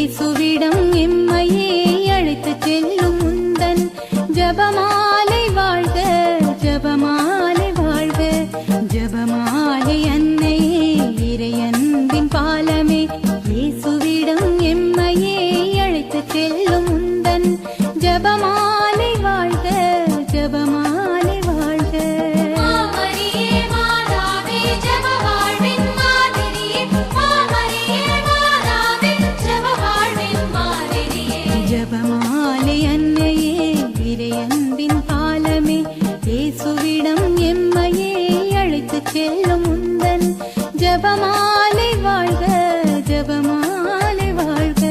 இயேசுவிடம் எம்மையே அழைத்துச் செல்லும் முந்தன் ஜபமாலை வாழ்க, ஜபமாலை வாழ்க. ஜபமாலை அன்னையே இறையன்பின் பாலமே, இயேசுவிடம் எம்மையே அழைத்துச் செல்லும் முந்தன் ஜபமாலை வாழ்க, ஜபமாலை வாழ்க. ஜபமாலை அன்னையே இறையன்பின் பாலமே, இயேசுவிடம் எம்மையே அழைத்துச் செல்லும் முந்தன் ஜபமாலை வாழ்க, ஜபமாலை வாழ்க.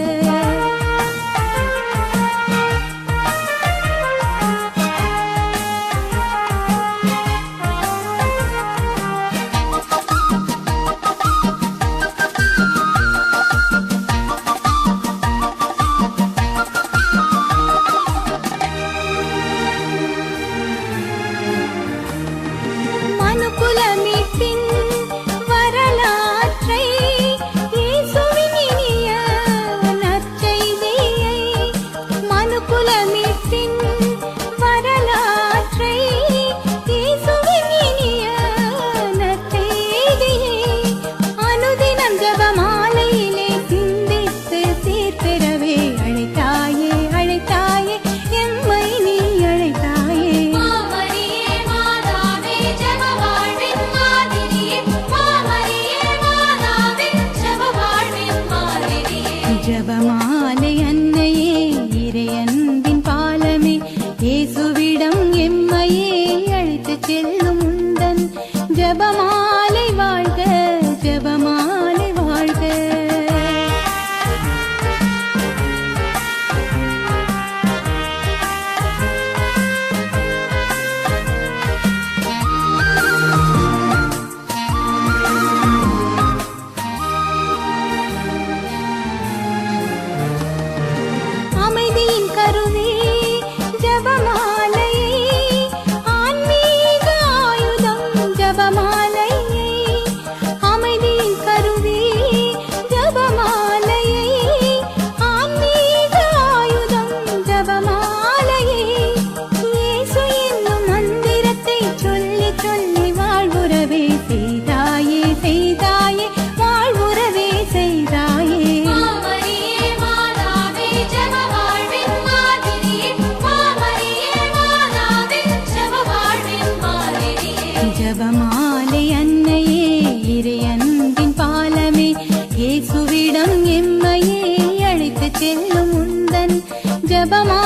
மனுக்குலமீட்பின் வரலாற்றை, இயேசுவின் இனிய நற்செய்தியை, மனுக்குலமீட்பின் வரலாற்றை, இயேசுவின் இனிய நற்செய்தியை அனுதினம் ஜபமாலையிலே சிந்தித்து சீர்பெறவே அழைத்தாயே, அழைத்தாயே எம்மை நீ அழைத்தாயே. ஜபமாலை அன்னையே இறையன்பின் பாலமே, இயேசுவிடம் எம்மையே அழைத்துச் செல்லும் முந்தன் ஜபமாலை வாழ்க, ஜபமாலை வாழ்க. அமைதியின் கருவே ஜபமாலையை, ஆன்மீக ஆயுதம் ஜபமாலையை, அமைதியின் கருவே ஜபமாலையை, ஆன்மீக ஆயுதம் ஜபமாலையை, இயேசு என்னும் மந்திரத்தை சொல்லி சொல்லி வாழ்வுறவே செய்தாயே, செய்தாயே வாழ்வுறவே செய்தாயே. ஜபமாலை அன்னையே இறையன்பின் பாலமே, இயேசுவிடம் எம்மையே அழைத்துச் செல்லும் முந்தன் ஜபமா